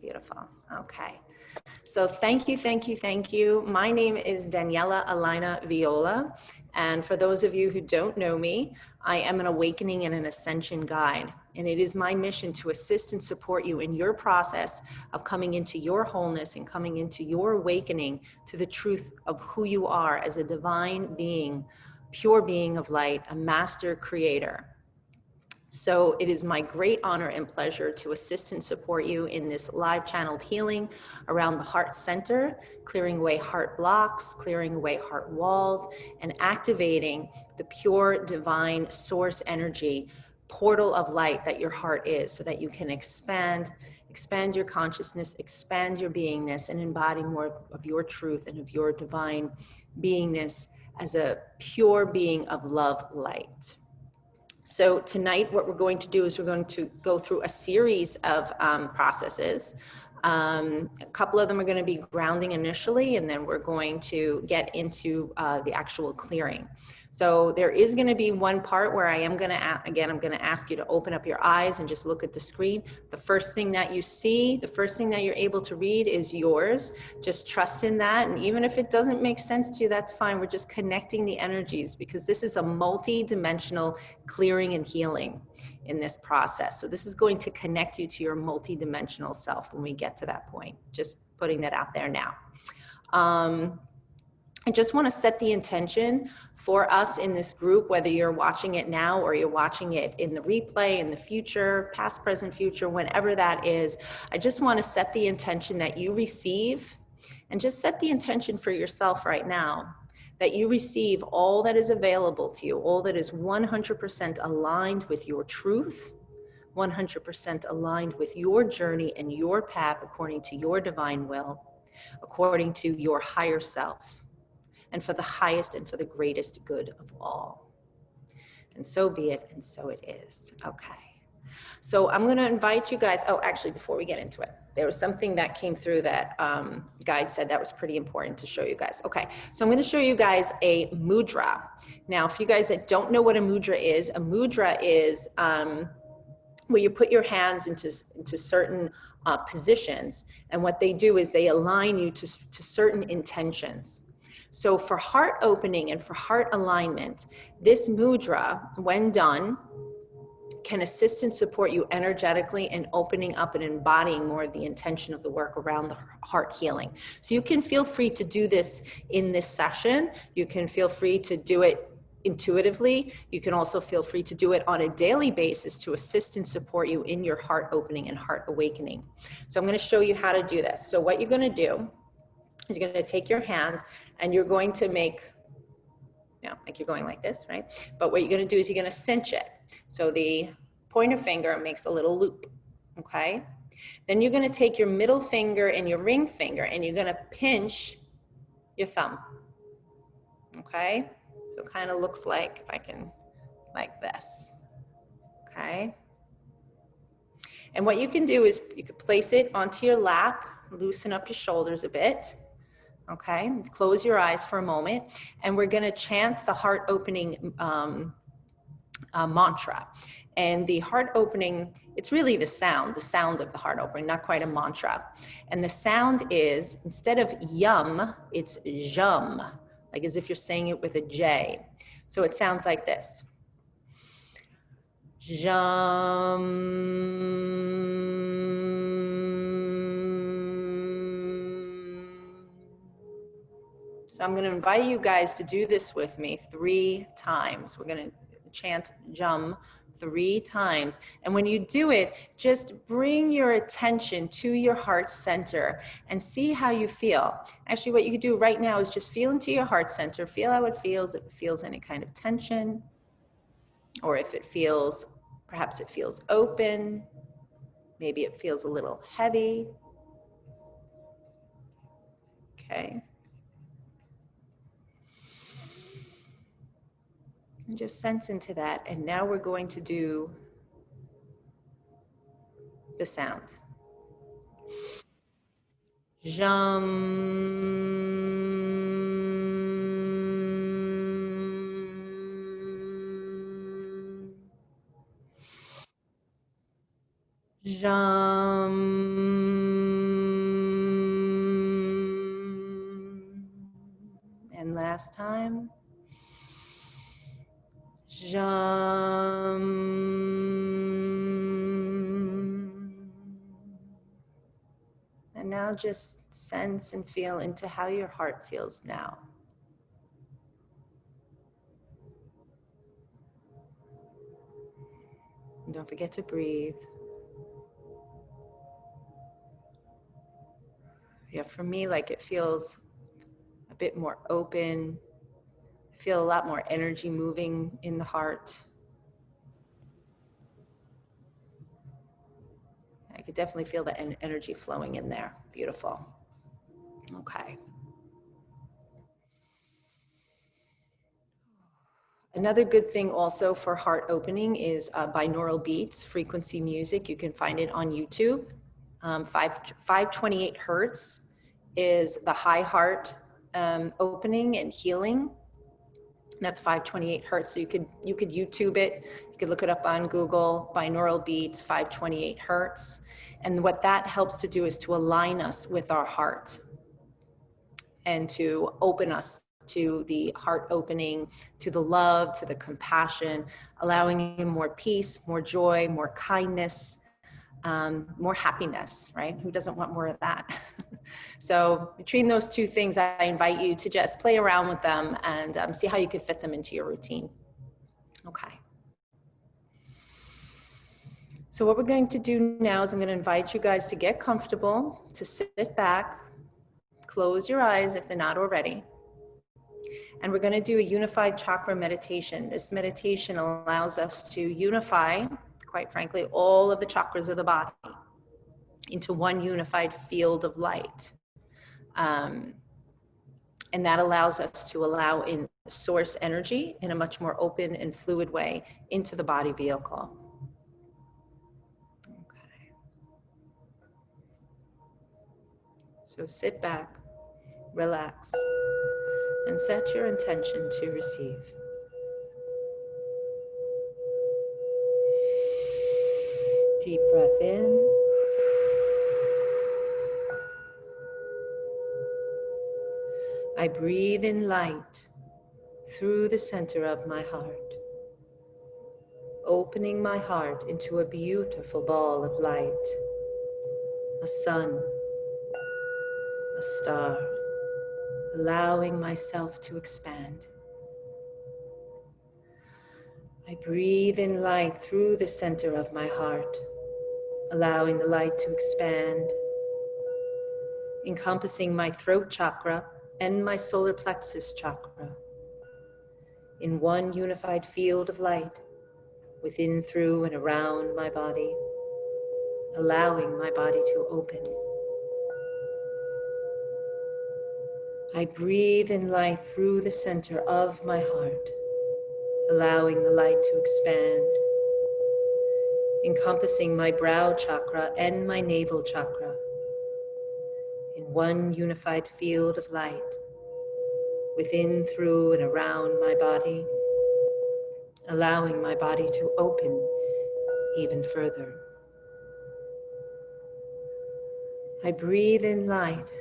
Beautiful. Okay. So thank you, thank you, thank you. My name is Daniela Alina Viola. And for those of you who don't know me, I am an awakening and an ascension guide. And it is my mission to assist and support you in your process of coming into your wholeness and coming into your awakening to the truth of who you are as a divine being, pure being of light, a master creator. So it is my great honor and pleasure to assist and support you in this live channeled healing around the heart center, clearing away heart blocks, clearing away heart walls, and activating the pure divine source energy portal of light that your heart is, so that you can expand your consciousness, expand your beingness, and embody more of your truth and of your divine beingness as a pure being of love light. So tonight, what we're going to do is we're going to go through a series of processes. A couple of them are going to be grounding initially, and then we're going to get into the actual clearing. So there is going to be one part where I am going to, again, I'm going to ask you to open up your eyes and just look at the screen. The first thing that you see, the first thing that you're able to read is yours. Just trust in that. And even if it doesn't make sense to you, that's fine. We're just connecting the energies, because this is a multi-dimensional clearing and healing in this process. So this is going to connect you to your multi-dimensional self when we get to that point. Just putting that out there now. I just want to set the intention for us in this group, whether you're watching it now or you're watching it in the replay in the future, past, present, future, whenever that is. I just want to set the intention that you receive, and just set the intention for yourself right now, that you receive all that is available to you, all that is 100% aligned with your truth, 100% aligned with your journey and your path according to your divine will, according to your higher self, and for the highest and for the greatest good of all. And so be it, and so it is. Okay. So I'm going to invite you guys. Oh, actually, before we get into it, there was something that came through that guide said that was pretty important to show you guys. Okay, so I'm going to show you guys a mudra. Now, for you guys that don't know what a mudra is where you put your hands into certain positions, and what they do is they align you to certain intentions. So for heart opening and for heart alignment, this mudra, when done, can assist and support you energetically in opening up and embodying more of the intention of the work around the heart healing. So you can feel free to do this in this session. You can feel free to do it intuitively. You can also feel free to do it on a daily basis to assist and support you in your heart opening and heart awakening. So I'm going to show you how to do this. So what you're going to do is you're going to take your hands and you're going to make, like you're going like this, right? But what you're going to do is you're going to cinch it. So the pointer finger makes a little loop, okay? Then you're going to take your middle finger and your ring finger and you're going to pinch your thumb, okay? So it kind of looks like, if I can, like this, okay? And what you can do is you could place it onto your lap, loosen up your shoulders a bit, okay? Close your eyes for a moment, and we're going to chant the heart opening mantra. And the heart opening, it's really the sound of the heart opening, not quite a mantra. And the sound is, instead of yum, it's jum, like as if you're saying it with a J. So it sounds like this. Jum. So I'm going to invite you guys to do this with me 3 times. We're going to chant jum 3 times. And when you do it, just bring your attention to your heart center and see how you feel. Actually, what you could do right now is just feel into your heart center. Feel how it feels, if it feels any kind of tension, or if it feels, perhaps it feels open. Maybe it feels a little heavy. Okay. And just sense into that. And now we're going to do the sound. Jum. Jum. last time. Jam. And now just sense and feel into how your heart feels now. And don't forget to breathe. Yeah, for me, like it feels a bit more open. I feel a lot more energy moving in the heart. I could definitely feel the energy flowing in there. Beautiful. Okay. Another good thing also for heart opening is binaural beats, frequency music. You can find it on YouTube. 528 hertz is the high heart opening and healing. That's 528 hertz. So you could YouTube it. You could look it up on Google, binaural beats, 528 hertz. And what that helps to do is to align us with our heart and to open us to the heart opening, to the love, to the compassion, allowing you more peace, more joy, more kindness, more happiness, right? Who doesn't want more of that? So between those two things, I invite you to just play around with them and see how you could fit them into your routine. Okay. So what we're going to do now is I'm going to invite you guys to get comfortable, to sit back, close your eyes if they're not already. And we're going to do a unified chakra meditation. This meditation allows us to unify, quite frankly, all of the chakras of the body into one unified field of light. And that allows us to allow in source energy in a much more open and fluid way into the body vehicle. Okay. So sit back, relax, and set your intention to receive. Deep breath in. I breathe in light through the center of my heart, opening my heart into a beautiful ball of light, a sun, a star, allowing myself to expand. I breathe in light through the center of my heart, allowing the light to expand, encompassing my throat chakra and my solar plexus chakra in one unified field of light within, through, and around my body, allowing my body to open. I breathe in light through the center of my heart, allowing the light to expand, encompassing my brow chakra and my navel chakra in one unified field of light within, through, and around my body, allowing my body to open even further. I breathe in light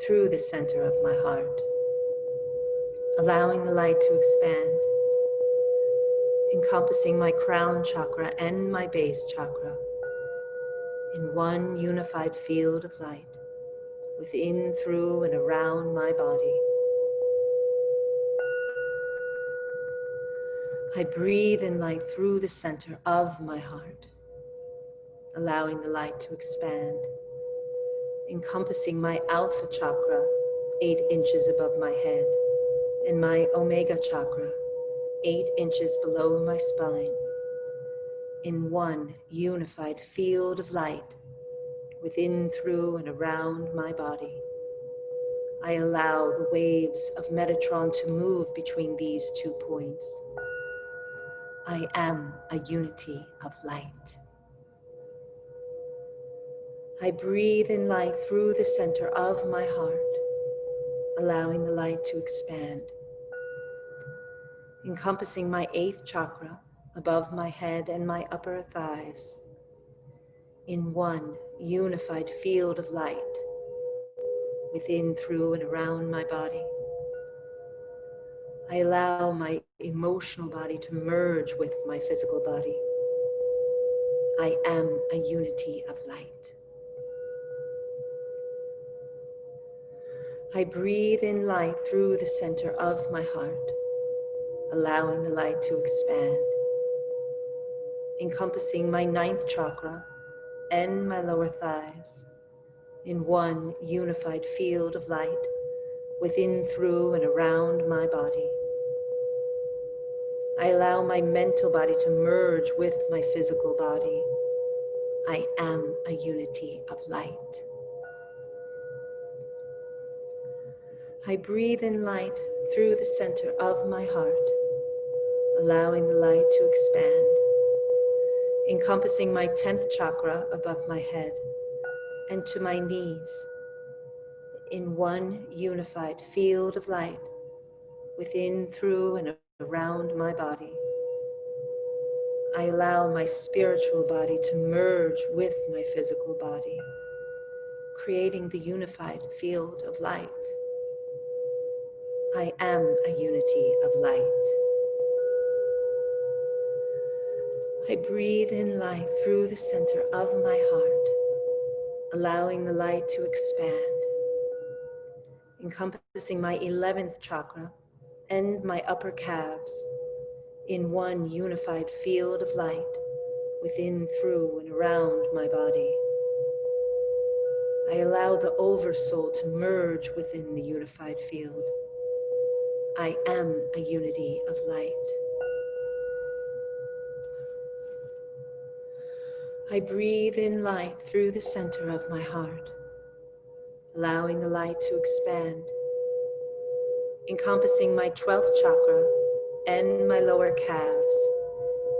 through the center of my heart, allowing the light to expand, encompassing my crown chakra and my base chakra in one unified field of light within, through, and around my body. I breathe in light through the center of my heart, allowing the light to expand, encompassing my alpha chakra 8 inches above my head and my omega chakra 8 inches below my spine in one unified field of light within, through, and around my body. I allow the waves of Metatron to move between these 2 points. I am a unity of light. I breathe in light through the center of my heart, allowing the light to expand, encompassing my 8th chakra above my head and my upper thighs in one unified field of light within, through, and around my body. I allow my emotional body to merge with my physical body. I am a unity of light. I breathe in light through the center of my heart, allowing the light to expand, encompassing my ninth chakra and my lower thighs in one unified field of light within, through, and around my body. I allow my mental body to merge with my physical body. I am a unity of light. I breathe in light through the center of my heart, allowing the light to expand, encompassing my 10th chakra above my head and to my knees in one unified field of light within, through, and around my body. I allow my spiritual body to merge with my physical body, creating the unified field of light. I am a unity of light. I breathe in light through the center of my heart, allowing the light to expand, encompassing my 11th chakra and my upper calves in one unified field of light within, through, and around my body. I allow the oversoul to merge within the unified field. I am a unity of light. I breathe in light through the center of my heart, allowing the light to expand, encompassing my 12th chakra and my lower calves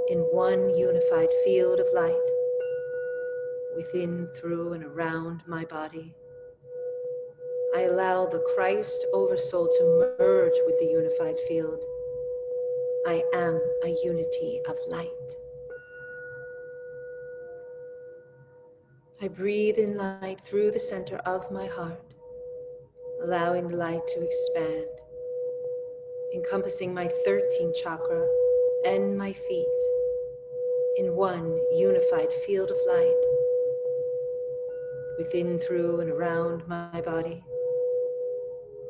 in one unified field of light within, through, and around my body. I allow the Christ oversoul to merge with the unified field. I am a unity of light. I breathe in light through the center of my heart, allowing the light to expand, encompassing my 13th chakra and my feet in one unified field of light within, through, and around my body.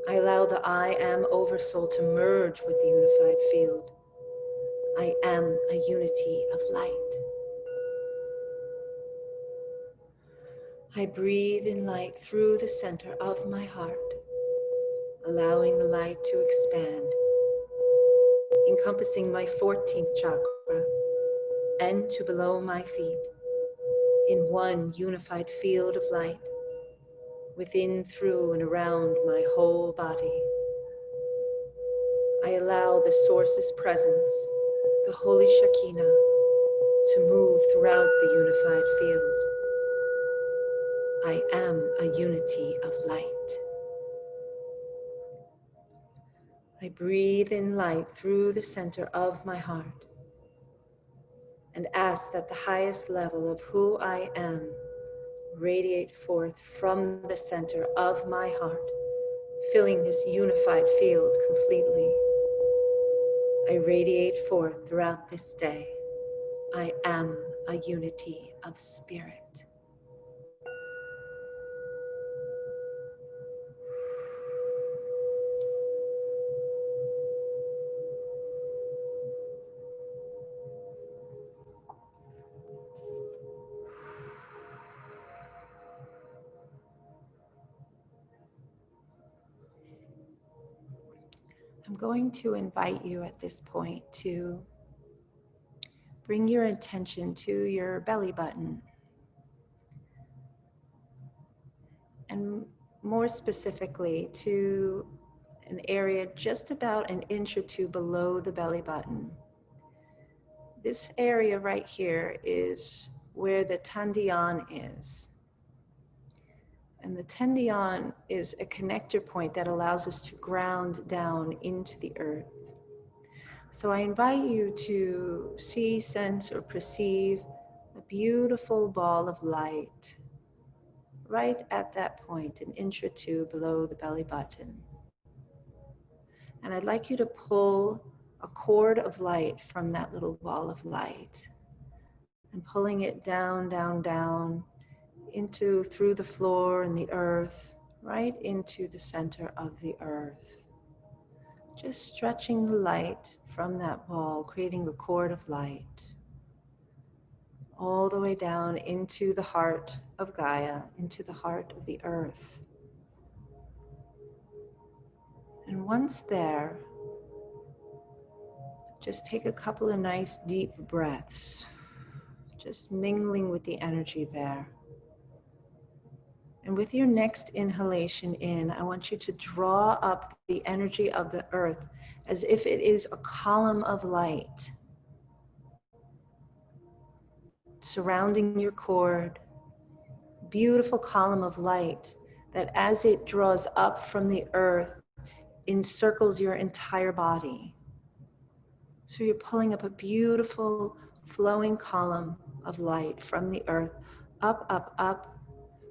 I allow the I am oversoul to merge with the unified field. I am a unity of light. I breathe in light through the center of my heart, allowing the light to expand, encompassing my 14th chakra and to below my feet in one unified field of light within, through, and around my whole body. I allow the Source's presence, the Holy Shekinah, to move throughout the unified field. I am a unity of light. I breathe in light through the center of my heart and ask that the highest level of who I am radiate forth from the center of my heart, filling this unified field completely. I radiate forth throughout this day. I am a unity of spirit. I'm going to invite you at this point to bring your attention to your belly button, and more specifically to an area just about an inch or two below the belly button. This area right here is where the tendion is. And the tendion is a connector point that allows us to ground down into the earth. So I invite you to see, sense, or perceive a beautiful ball of light right at that point, an inch or two below the belly button. And I'd like you to pull a cord of light from that little ball of light and pulling it down, down, down into through the floor and the earth, right into the center of the earth. Just stretching the light from that ball, creating a cord of light all the way down into the heart of Gaia, into the heart of the earth. And once there, just take a couple of nice deep breaths, just mingling with the energy there. And with your next inhalation in, I want you to draw up the energy of the earth as if it is a column of light surrounding your cord, beautiful column of light that as it draws up from the earth, encircles your entire body. So you're pulling up a beautiful flowing column of light from the earth, up, up, up,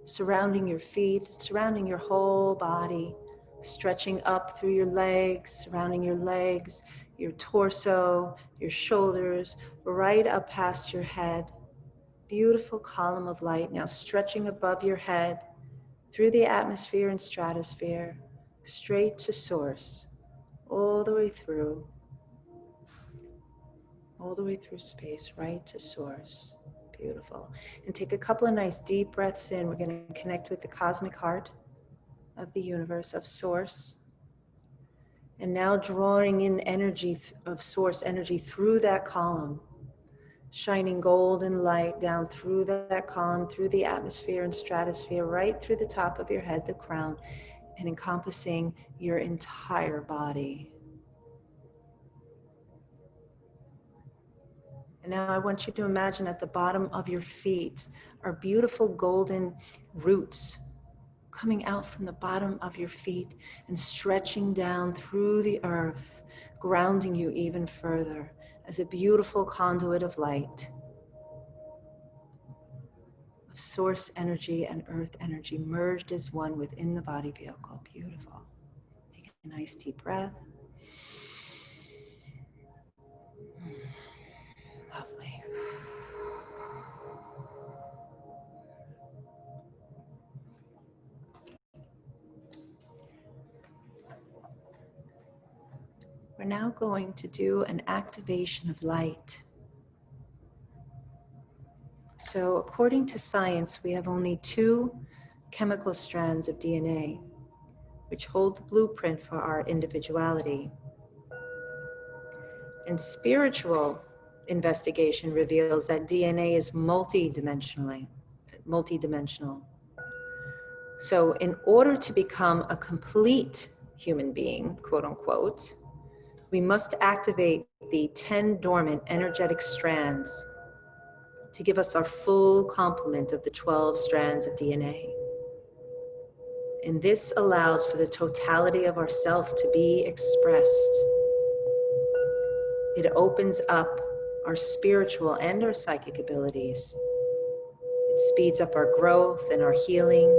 surrounding your feet, surrounding your whole body, stretching up through your legs, surrounding your legs, your torso, your shoulders, right up past your head. Beautiful column of light now stretching above your head, through the atmosphere and stratosphere, straight to source, all the way through space, right to source. Beautiful. And take a couple of nice deep breaths in. We're going to connect with the cosmic heart of the universe, of source. And now drawing in energy of source energy through that column, shining golden light down through that column, through the atmosphere and stratosphere, right through the top of your head, the crown, and encompassing your entire body. And now I want you to imagine at the bottom of your feet are beautiful golden roots coming out from the bottom of your feet and stretching down through the earth, grounding you even further as a beautiful conduit of light, of source energy and earth energy merged as one within the body vehicle. Beautiful. Take a nice deep breath. Lovely. We're now going to do an activation of light. So according to science, we have only 2 chemical strands of DNA, which hold the blueprint for our individuality. And spiritual investigation reveals that DNA is multidimensional. So in order to become a complete human being, quote unquote, we must activate the 10 dormant energetic strands to give us our full complement of the 12 strands of DNA. And this allows for the totality of ourself to be expressed. It opens up our spiritual and our psychic abilities. It speeds up our growth and our healing,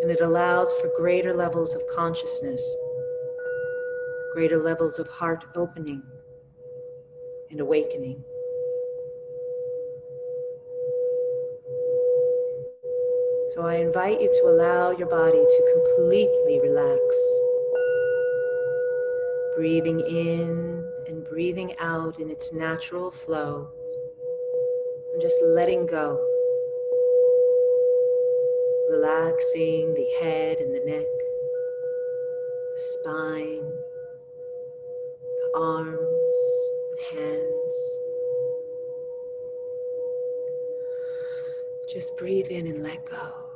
and it allows for greater levels of consciousness, greater levels of heart opening and awakening. So I invite you to allow your body to completely relax, breathing in and breathing out in its natural flow, and just letting go, relaxing the head and the neck, the spine, the arms, the hands. Just breathe in and let go.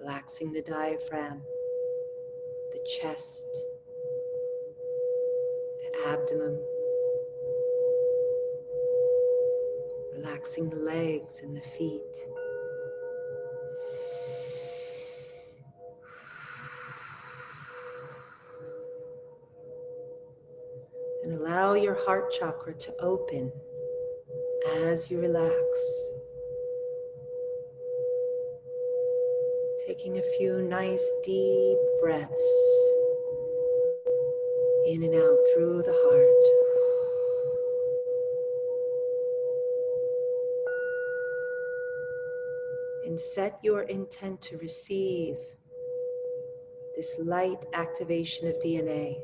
Relaxing the diaphragm, the chest, the abdomen. Relaxing the legs and the feet. And allow your heart chakra to open as you relax, Taking a few nice deep breaths in and out through the heart. And set your intent to receive this light activation of DNA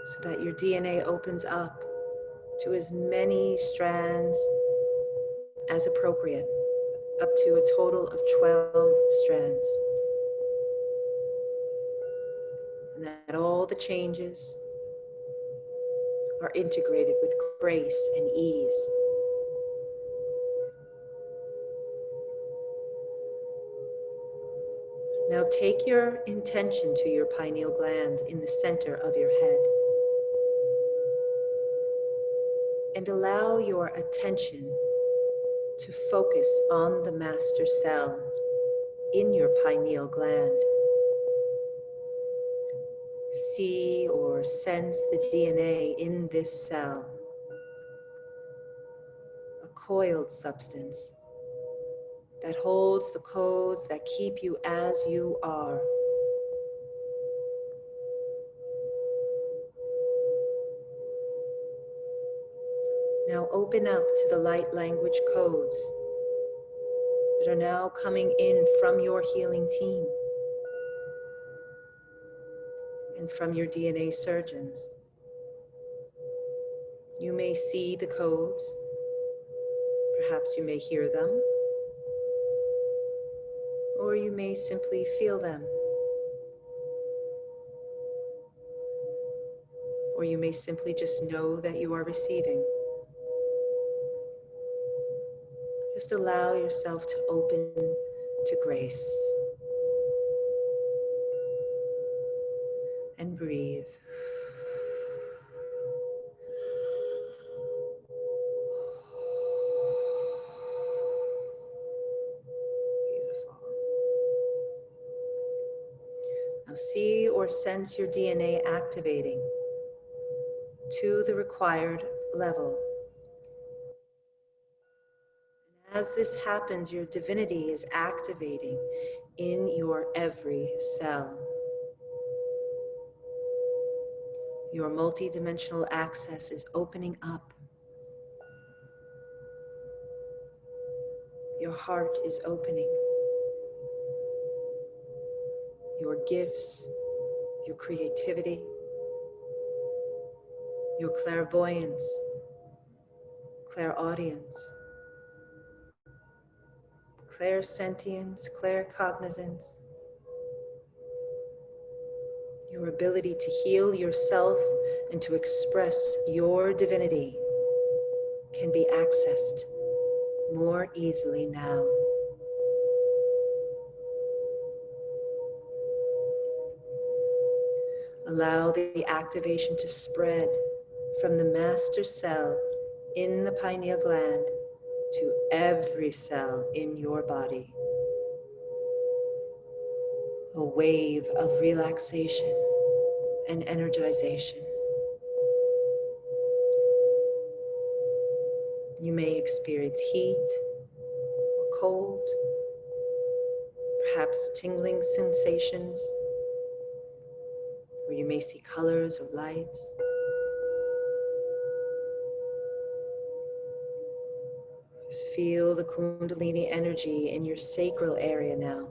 so that your DNA opens up to as many strands as appropriate, up to a total of 12 strands. And that all the changes are integrated with grace and ease. Now take your intention to your pineal gland in the center of your head and allow your attention to focus on the master cell in your pineal gland. See or sense the DNA in this cell, a coiled substance that holds the codes that keep you as you are. Now open up to the light language codes that are now coming in from your healing team and from your DNA surgeons. You may see the codes, perhaps you may hear them, or you may simply feel them, or you may simply just know that you are receiving. Just allow yourself to open to grace and breathe. Beautiful. Now see or sense your DNA activating to the required level. As this happens, your divinity is activating in your every cell. Your multidimensional access is opening up. Your heart is opening. Your gifts, your creativity, your clairvoyance, clairaudience, clairsentience, claircognizance, your ability to heal yourself and to express your divinity can be accessed more easily now. Allow the activation to spread from the master cell in the pineal gland to every cell in your body. A wave of relaxation and energization. You may experience heat or cold, perhaps tingling sensations, or you may see colors or lights. Just feel the Kundalini energy in your sacral area now,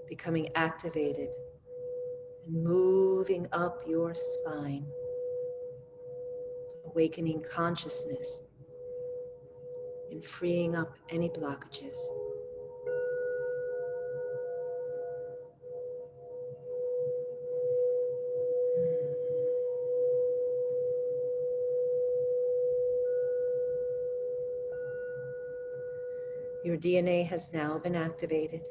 becoming activated and moving up your spine, awakening consciousness and freeing up any blockages. Your DNA has now been activated.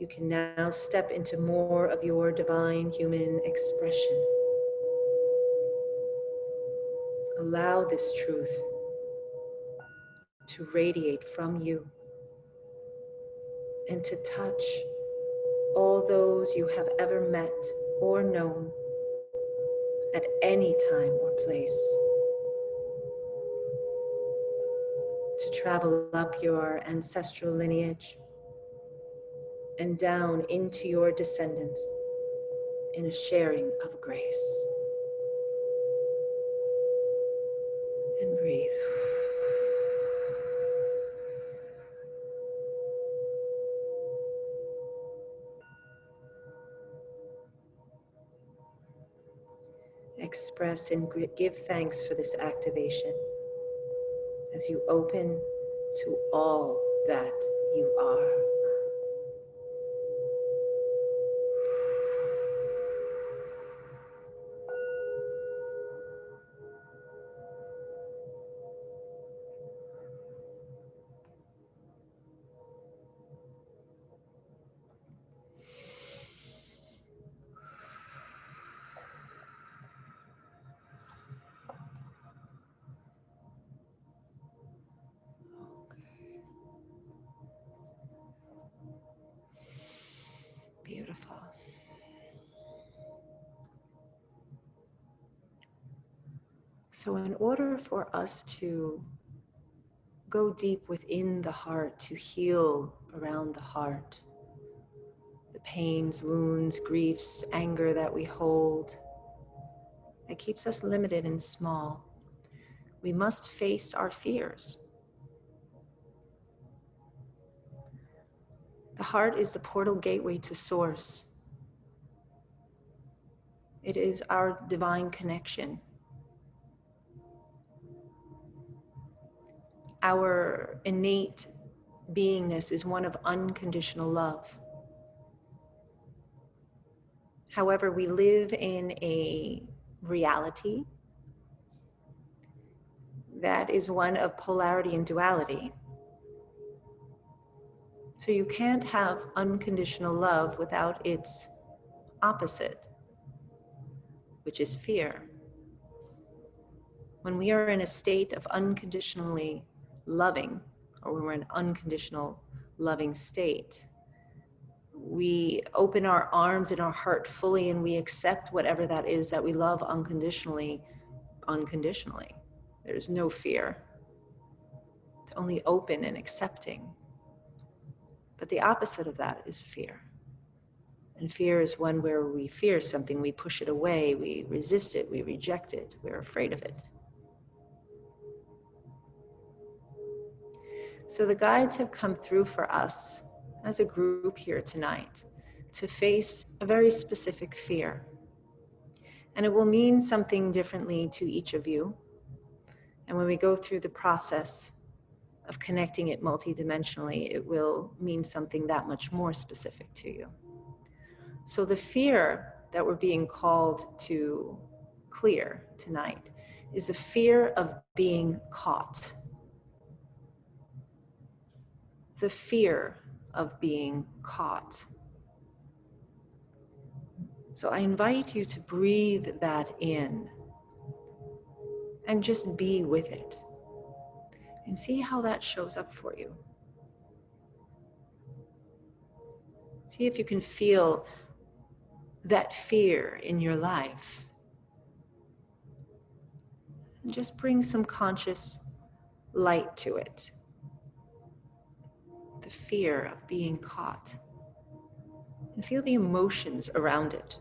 You can now step into more of your divine human expression. Allow this truth to radiate from you and to touch all those you have ever met or known at any time or place. to travel up your ancestral lineage and down into your descendants in a sharing of grace. And breathe. Express and give thanks for this activation as you open to all that you are. Beautiful. So in order for us to go deep within the heart, to heal around the heart, the pains, wounds, griefs, anger that we hold, that keeps us limited and small, we must face our fears. The heart is the portal gateway to source. It is our divine connection. Our innate beingness is one of unconditional love. However, we live in a reality that is one of polarity and duality. So you can't have unconditional love without its opposite, which is fear. When we are in a state of unconditionally loving, or when we're in an unconditional loving state, we open our arms and our heart fully and we accept whatever that is that we love unconditionally. There's no fear. It's only open and accepting. But the opposite of that is fear. And fear is one where we fear something, we push it away, we resist it, we reject it, we're afraid of it. So the guides have come through for us as a group here tonight to face a very specific fear. And it will mean something differently to each of you. And when we go through the process of connecting it multidimensionally, it will mean something that much more specific to you. So the fear that we're being called to clear tonight is the fear of being caught. The fear of being caught. So I invite you to breathe that in and just be with it and see how that shows up for you. See if you can feel that fear in your life. And just bring some conscious light to it. The fear of being caught. And feel the emotions around it.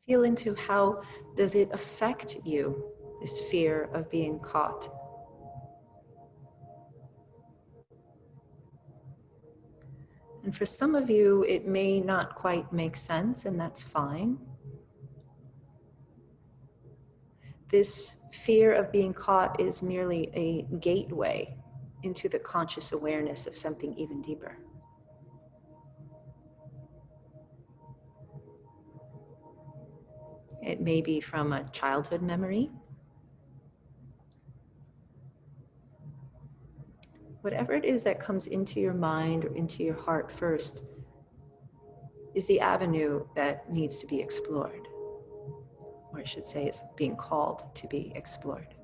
Feel into how does it affect you, this fear of being caught. And for some of you, it may not quite make sense, and that's fine. This fear of being caught is merely a gateway into the conscious awareness of something even deeper. It may be from a childhood memory. Whatever it is that comes into your mind or into your heart first is the avenue that needs to be explored. Or I should say is being called to be explored.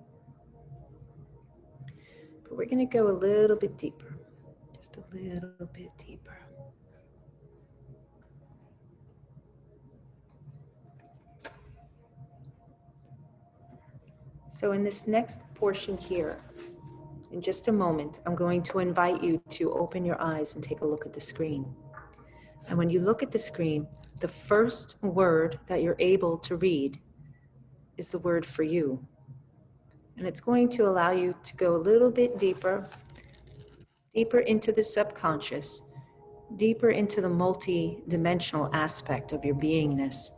But we're going to go a little bit deeper, just a little bit deeper. So in this next portion here, in just a moment, I'm going to invite you to open your eyes and take a look at the screen. And when you look at the screen, the first word that you're able to read is the word for you. And it's going to allow you to go a little bit deeper into the subconscious, deeper into the multi-dimensional aspect of your beingness.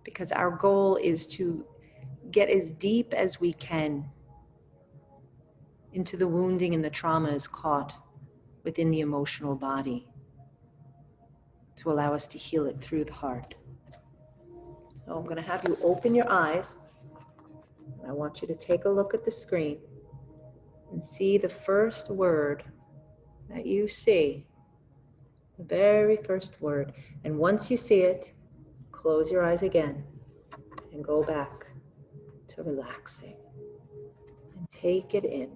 Because our goal is to get as deep as we can into the wounding and the traumas caught within the emotional body to allow us to heal it through the heart. So I'm going to have you open your eyes. And I want you to take a look at the screen and see the first word that you see, the very first word. And once you see it, close your eyes again and go back to relaxing and take it in.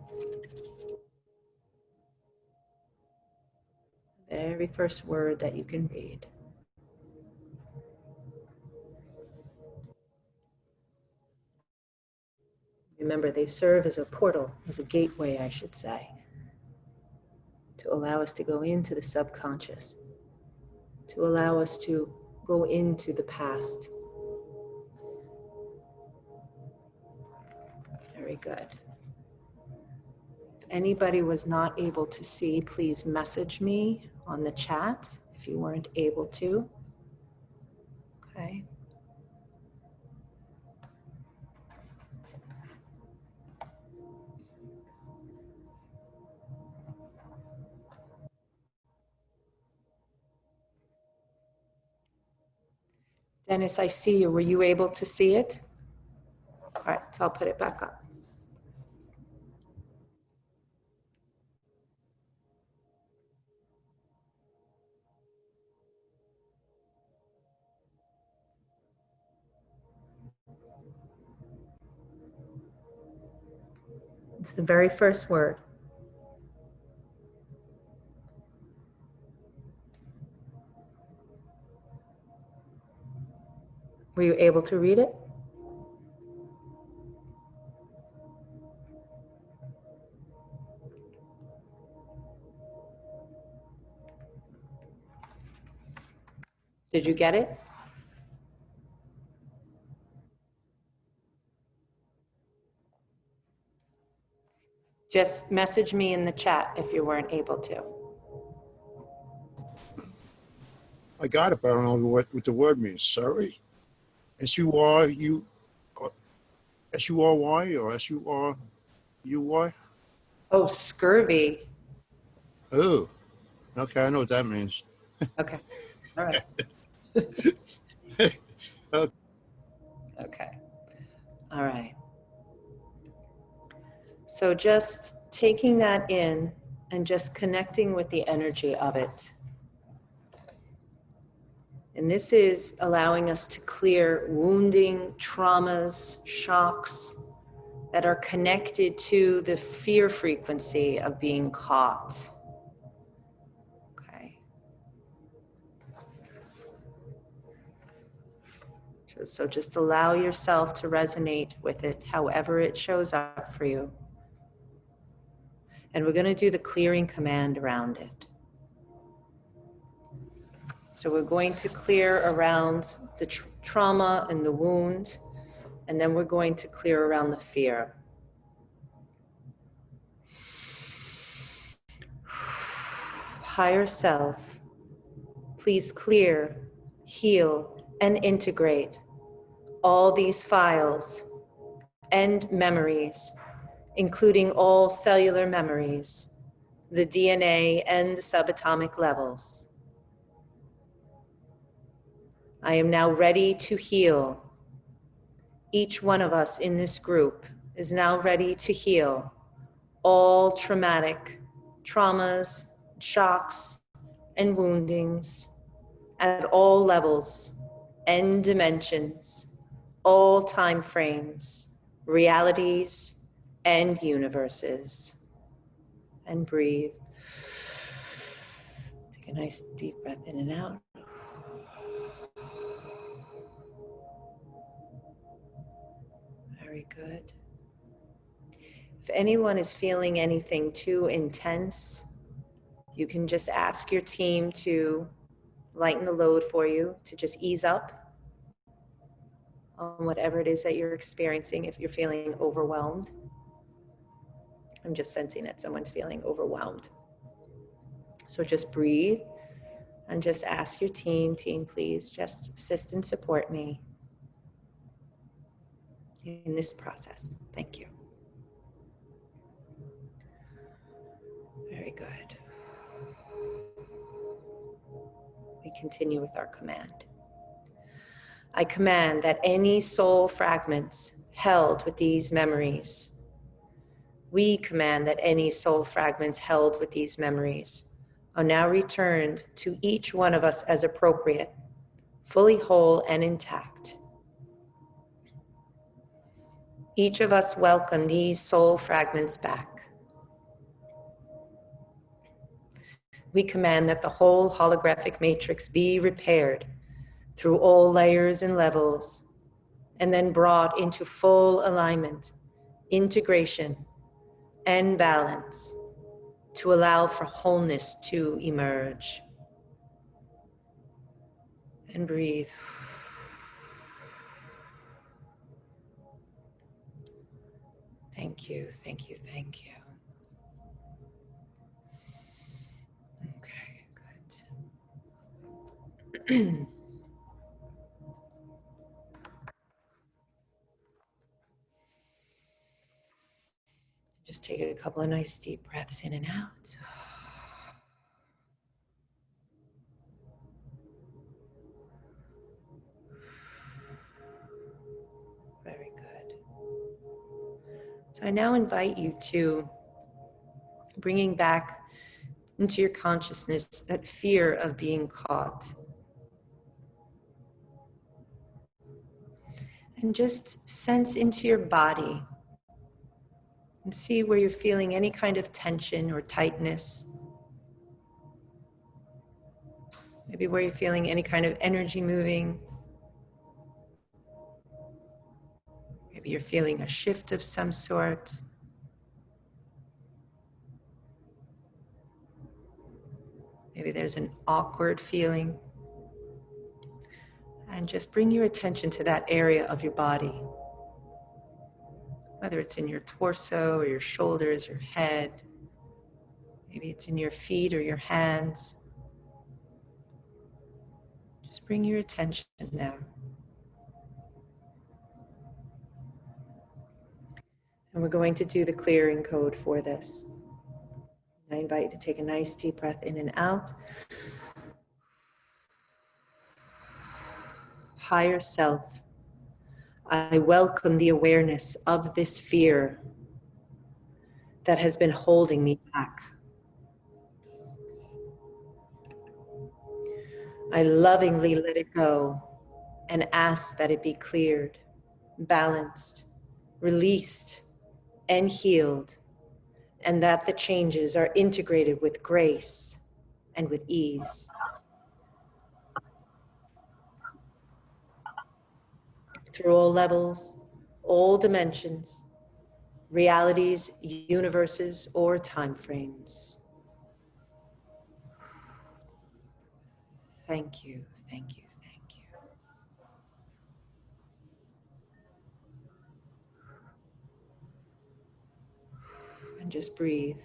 The very first word that you can read. Remember, they serve as a portal, as a gateway, I should say, to allow us to go into the subconscious, to allow us to go into the past. Very good. If anybody was not able to see, please message me on the chat if you weren't able to. Okay. Dennis, I see you. Were you able to see it? All right, so I'll put it back up. It's the very first word. Were you able to read it? Did you get it? Just message me in the chat if you weren't able to. I got it, but I don't know what the word means. Sorry. S-U-R-U, S-U-R-Y or S-U-R-U-Y? Oh, scurvy. Oh, okay, I know what that means. Okay, all right. Okay. Okay, all right. So just taking that in and just connecting with the energy of it. And this is allowing us to clear wounding, traumas, shocks that are connected to the fear frequency of being caught. Okay. So just allow yourself to resonate with it, however it shows up for you. And we're going to do the clearing command around it. So we're going to clear around the trauma and the wound, and then we're going to clear around the fear. Higher self, please clear, heal, and integrate all these files and memories, including all cellular memories, the DNA and the subatomic levels. I am now ready to heal. Each one of us in this group is now ready to heal all traumatic traumas, shocks, and woundings at all levels and dimensions, all time frames, realities, and universes. And breathe. Take a nice deep breath in and out. Very good. If anyone is feeling anything too intense, you can just ask your team to lighten the load for you, to just ease up on whatever it is that you're experiencing if you're feeling overwhelmed. I'm just sensing that someone's feeling overwhelmed. So just breathe and just ask your team, please just assist and support me in this process. Thank you. Very good. We continue with our command. I command that any soul fragments held with these memories, we command that any soul fragments held with these memories are now returned to each one of us as appropriate, fully whole and intact. Each of us welcome these soul fragments back. We command that the whole holographic matrix be repaired through all layers and levels, and then brought into full alignment, integration, and balance to allow for wholeness to emerge. And breathe. Thank you, thank you, thank you. Okay, good. Just take a couple of nice deep breaths in and out. Very good. So I now invite you to bringing back into your consciousness that fear of being caught. And just sense into your body and see where you're feeling any kind of tension or tightness. Maybe where you're feeling any kind of energy moving. Maybe you're feeling a shift of some sort. Maybe there's an awkward feeling. And just bring your attention to that area of your body. Whether it's in your torso or your shoulders, your head. Maybe it's in your feet or your hands. Just bring your attention there. And we're going to do the clearing code for this. I invite you to take a nice deep breath in and out. Higher self, I welcome the awareness of this fear that has been holding me back. I lovingly let it go and ask that it be cleared, balanced, released, and healed, and that the changes are integrated with grace and with ease. Through all levels, all dimensions, realities, universes, or time frames. Thank you, thank you, thank you. And just breathe.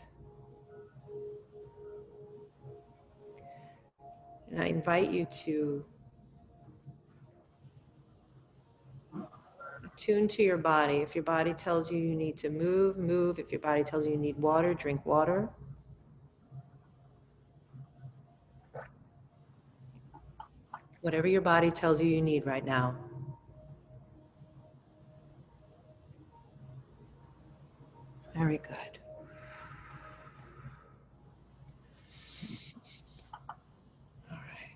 And I invite you to attune to your body. If your body tells you you need to move, move. If your body tells you you need water, drink water. Whatever your body tells you you need right now. Very good. All right.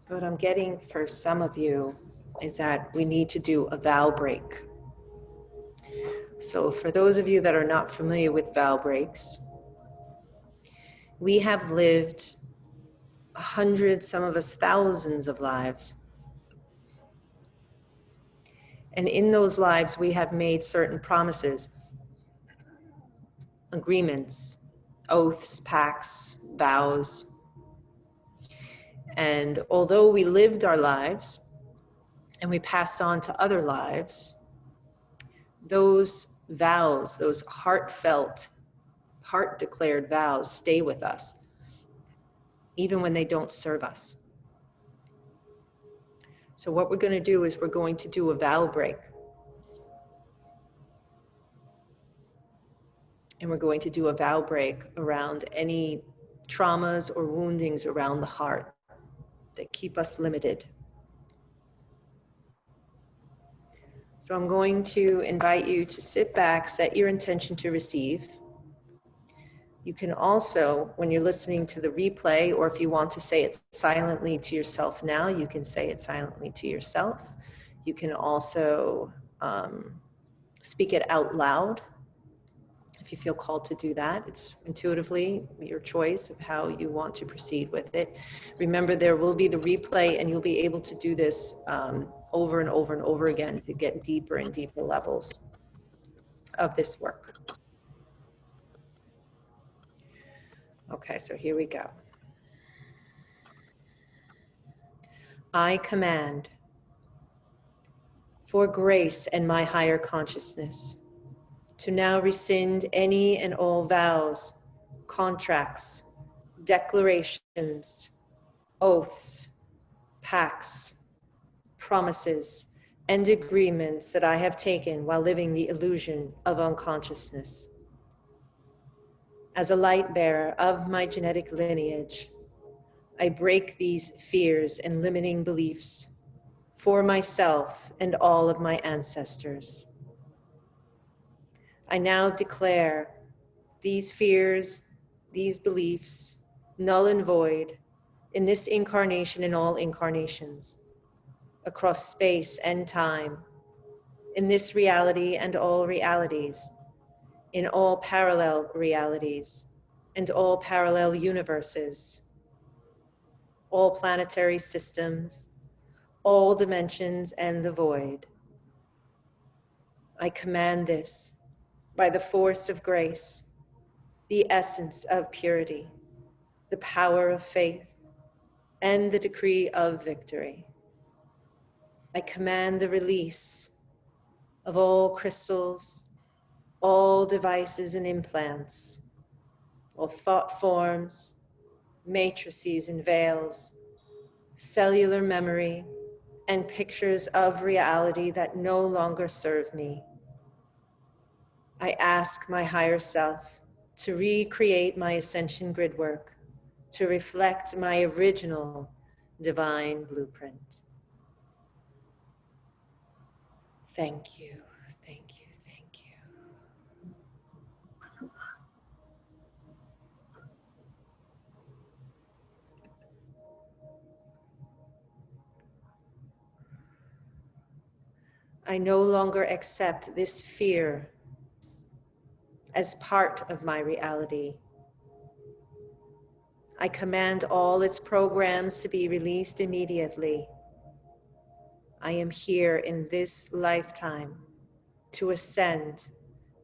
So what I'm getting for some of you is that we need to do a vow break. So for those of you that are not familiar with vow breaks, we have lived hundreds, some of us thousands of lives. And in those lives, we have made certain promises, agreements, oaths, pacts, vows. And although we lived our lives and we passed on to other lives, those vows, those heartfelt, heart-declared vows stay with us, even when they don't serve us. So what we're going to do is we're going to do a vow break. And we're going to do a vow break around any traumas or woundings around the heart that keep us limited. So I'm going to invite you to sit back, set your intention to receive. You can also, when you're listening to the replay, or if you want to say it silently to yourself now, you can say it silently to yourself. You can also speak it out loud if you feel called to do that. It's intuitively your choice of how you want to proceed with it. Remember, there will be the replay, and you'll be able to do this over and over and over again to get deeper and deeper levels of this work. Okay, so here we go. I command for grace and my higher consciousness to now rescind any and all vows, contracts, declarations, oaths, pacts, promises, and agreements that I have taken while living the illusion of unconsciousness. As a light bearer of my genetic lineage, I break these fears and limiting beliefs for myself and all of my ancestors. I now declare these fears, these beliefs, null and void in this incarnation and all incarnations, across space and time, in this reality and all realities, in all parallel realities and all parallel universes, all planetary systems, all dimensions and the void. I command this by the force of grace, the essence of purity, the power of faith, and the decree of victory. I command the release of all crystals, all devices and implants, all thought forms, matrices and veils, cellular memory, and pictures of reality that no longer serve me. I ask my higher self to recreate my ascension grid work to reflect my original divine blueprint. Thank you, thank you, thank you. I no longer accept this fear as part of my reality. I command all its programs to be released immediately. I am here in this lifetime to ascend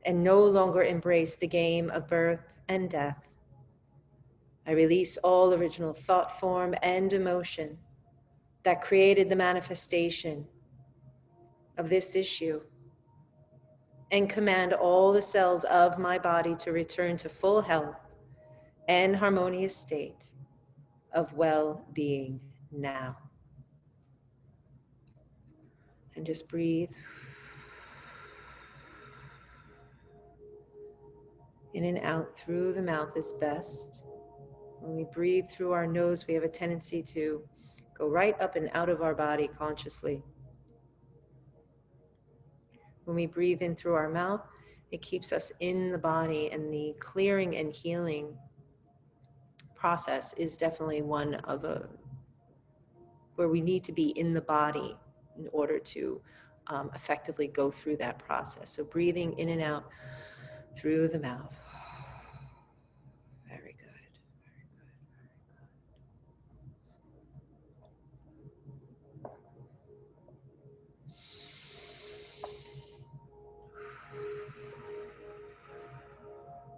and no longer embrace the game of birth and death. I release all original thought form and emotion that created the manifestation of this issue, and command all the cells of my body to return to full health and harmonious state of well-being now. And just breathe in and out through the mouth is best. When we breathe through our nose, we have a tendency to go right up and out of our body consciously. When we breathe in through our mouth, it keeps us in the body, and the clearing and healing process is definitely one of where we need to be in the body in order to effectively go through that process. So breathing in and out through the mouth. Very good.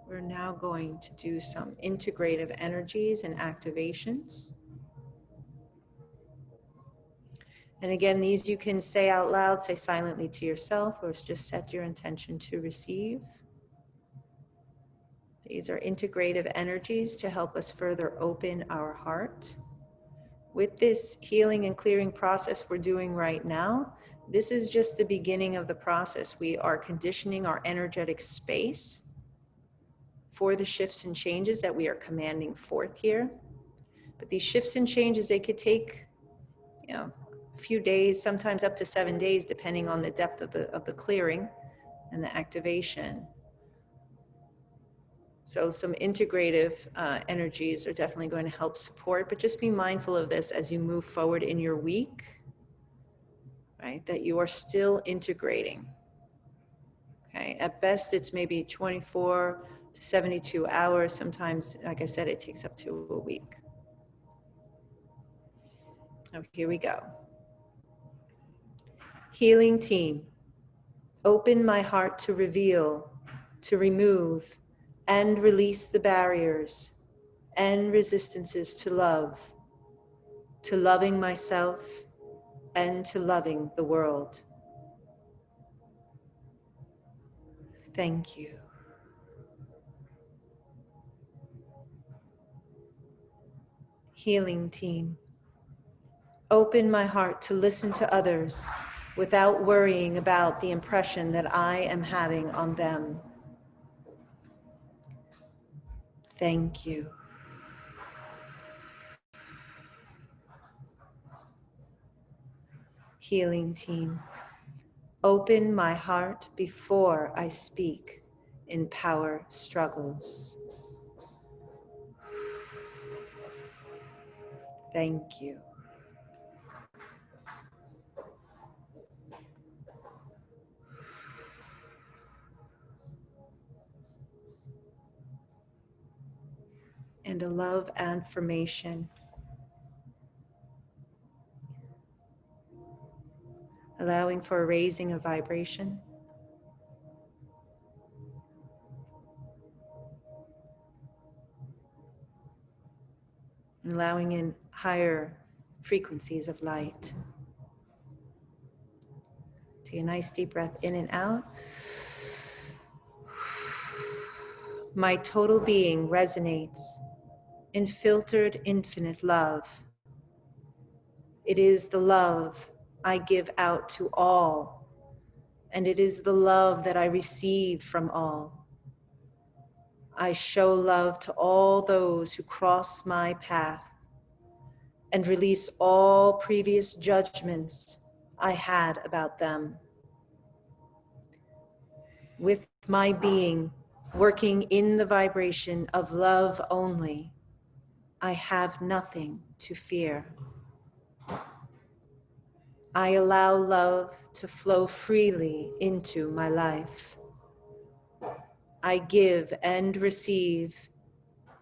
We're now going to do some integrative energies and activations. And again, these you can say out loud, say silently to yourself, or just set your intention to receive. These are integrative energies to help us further open our heart. With this healing and clearing process we're doing right now, this is just the beginning of the process. We are conditioning our energetic space for the shifts and changes that we are commanding forth here. But these shifts and changes, they could take, a few days, sometimes up to 7 days, depending on the depth of the clearing and the activation. So some integrative energies are definitely going to help support, but just be mindful of this as you move forward in your week, right? That you are still integrating. Okay, at best it's maybe 24 to 72 hours. Sometimes, like I said, it takes up to a week. Oh, here we go. Healing team, open my heart to reveal, to remove, and release the barriers and resistances to love, to loving myself, and to loving the world. Thank you. Healing team, open my heart to listen to others without worrying about the impression that I am having on them. Thank you. Healing team, open my heart before I speak in power struggles. Thank you. And a love affirmation. Allowing for a raising of vibration. And allowing in higher frequencies of light. Take a nice deep breath in and out. My total being resonates in filtered infinite love. It is the love I give out to all, and it is the love that I receive from all. I show love to all those who cross my path and release all previous judgments I had about them. With my being working in the vibration of love only, I have nothing to fear. I allow love to flow freely into my life. I give and receive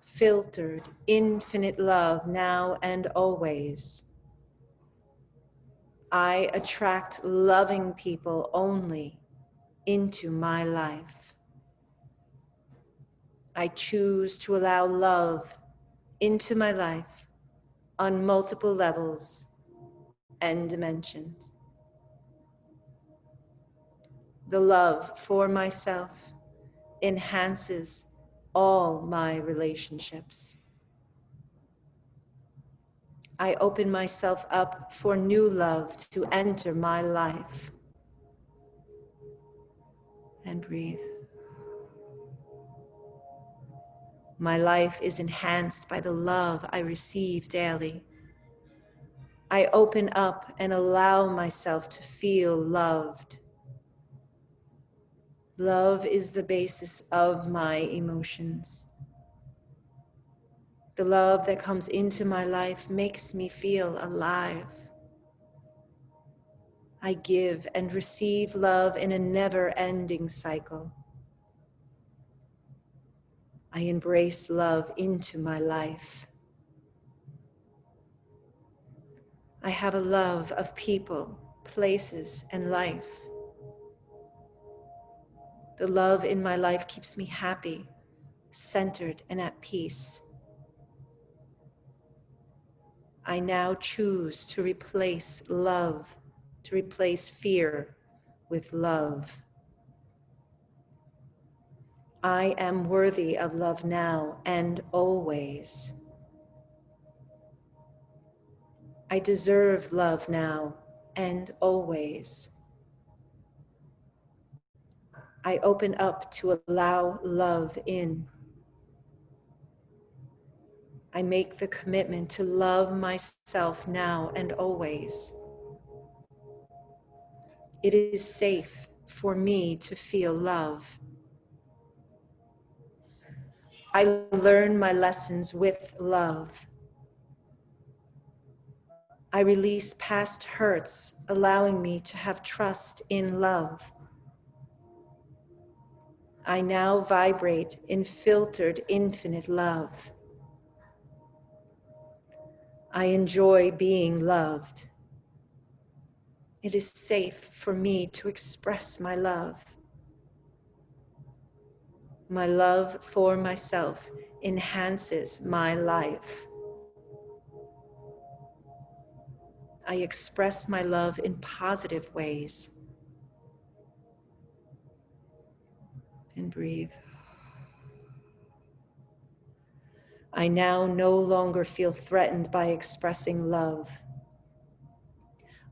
filtered, infinite love now and always. I attract loving people only into my life. I choose to allow love into my life on multiple levels and dimensions. The love for myself enhances all my relationships. I open myself up for new love to enter my life. And breathe. My life is enhanced by the love I receive daily. I open up and allow myself to feel loved. Love is the basis of my emotions. The love that comes into my life makes me feel alive. I give and receive love in a never-ending cycle. I embrace love into my life. I have a love of people, places, and life. The love in my life keeps me happy, centered, and at peace. I now choose to replace love, to replace fear with love. I am worthy of love now and always. I deserve love now and always. I open up to allow love in. I make the commitment to love myself now and always. It is safe for me to feel love. I learn my lessons with love. I release past hurts, allowing me to have trust in love. I now vibrate in filtered, infinite love. I enjoy being loved. It is safe for me to express my love. My love for myself enhances my life. I express my love in positive ways. And breathe. I now no longer feel threatened by expressing love.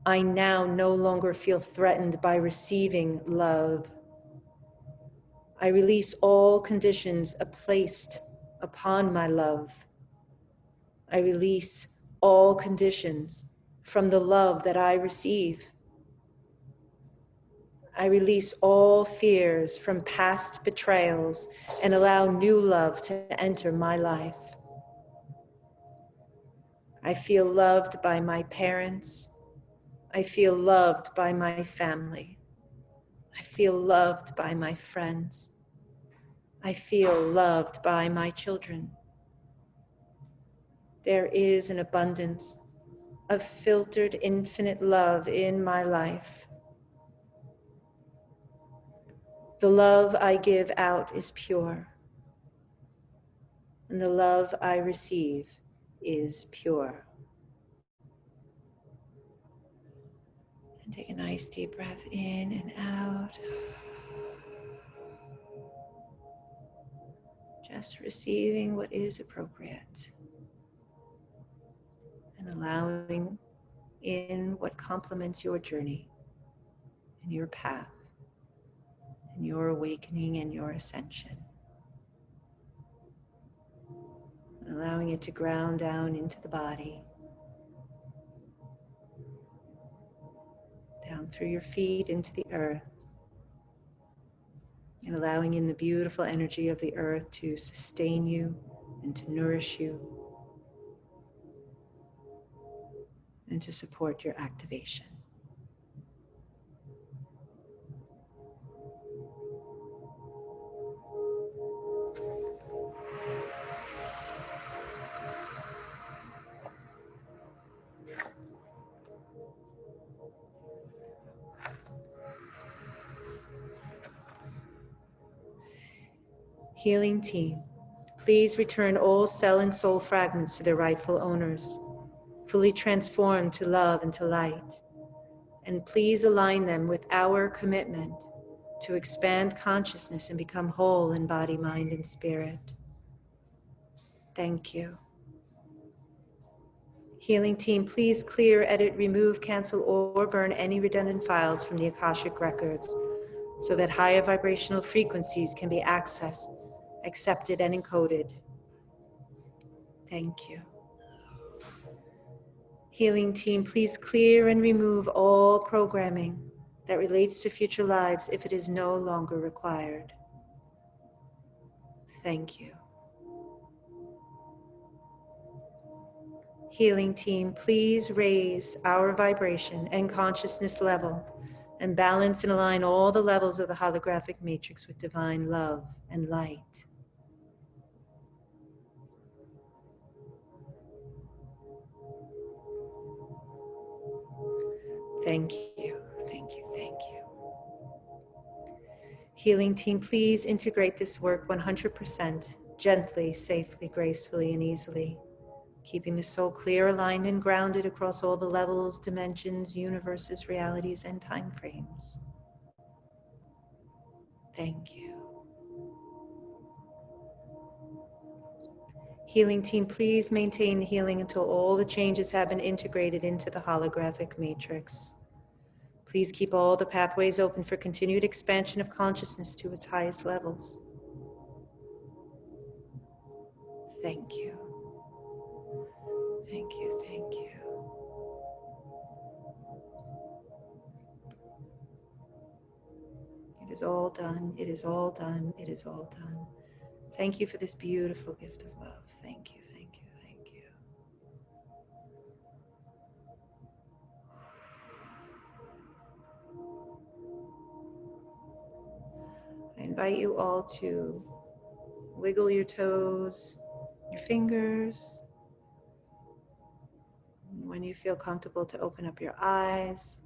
I now no longer feel threatened by receiving love. I release all conditions placed upon my love. I release all conditions from the love that I receive. I release all fears from past betrayals and allow new love to enter my life. I feel loved by my parents. I feel loved by my family. I feel loved by my friends. I feel loved by my children. There is an abundance of filtered infinite love in my life. The love I give out is pure, and the love I receive is pure. And take a nice deep breath in and out. Just receiving what is appropriate and allowing in what complements your journey and your path and your awakening and your ascension. And allowing it to ground down into the body, down through your feet into the earth, and allowing in the beautiful energy of the earth to sustain you and to nourish you and to support your activation. Healing team, please return all cell and soul fragments to their rightful owners, fully transformed to love and to light. And please align them with our commitment to expand consciousness and become whole in body, mind, and spirit. Thank you. Healing team, please clear, edit, remove, cancel, or burn any redundant files from the Akashic records so that higher vibrational frequencies can be accessed, accepted, and encoded. Thank you. Healing team, please clear and remove all programming that relates to future lives if it is no longer required. Thank you. Healing team, please raise our vibration and consciousness level and balance and align all the levels of the holographic matrix with divine love and light. Thank you, thank you, thank you. Healing team, please integrate this work 100%, gently, safely, gracefully, and easily, keeping the soul clear, aligned, and grounded across all the levels, dimensions, universes, realities, and time frames. Thank you. Healing team, please maintain the healing until all the changes have been integrated into the holographic matrix. Please keep all the pathways open for continued expansion of consciousness to its highest levels. Thank you. Thank you, thank you. It is all done, it is all done, it is all done. Thank you for this beautiful gift of love. Thank you, thank you, thank you. I invite you all to wiggle your toes, your fingers. When you feel comfortable, to open up your eyes.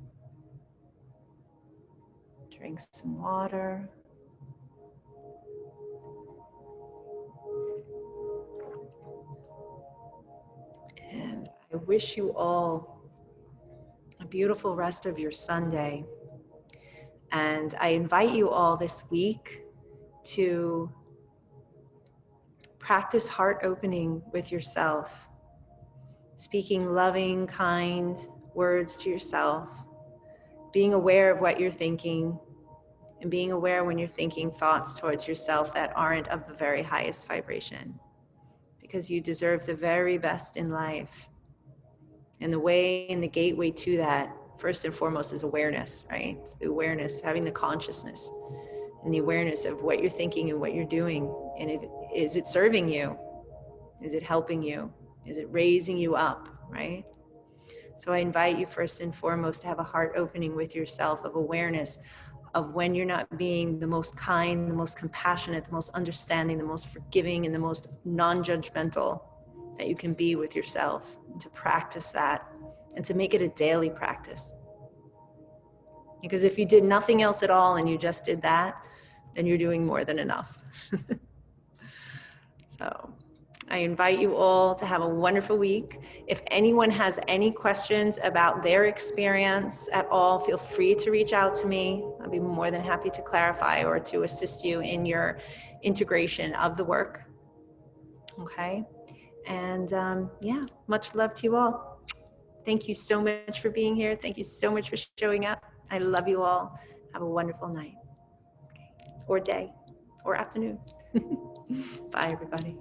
Drink some water. And I wish you all a beautiful rest of your Sunday. And I invite you all this week to practice heart opening with yourself, speaking loving, kind words to yourself, being aware of what you're thinking, and being aware when you're thinking thoughts towards yourself that aren't of the very highest vibration, because you deserve the very best in life. And the way and the gateway to that, first and foremost, is awareness, right? It's the awareness, having the consciousness and the awareness of what you're thinking and what you're doing. And is it serving you? Is it helping you? Is it raising you up, right? So I invite you first and foremost to have a heart opening with yourself of awareness of when you're not being the most kind, the most compassionate, the most understanding, the most forgiving, and the most non-judgmental that you can be with yourself, and to practice that and to make it a daily practice. Because if you did nothing else at all and you just did that, then you're doing more than enough. So I invite you all to have a wonderful week. If anyone has any questions about their experience at all, feel free to reach out to me. I'll be more than happy to clarify or to assist you in your integration of the work. Okay? And yeah, much love to you all. Thank you so much for being here. Thank you so much for showing up. I love you all. Have a wonderful night, okay, or day, or afternoon. Bye, everybody.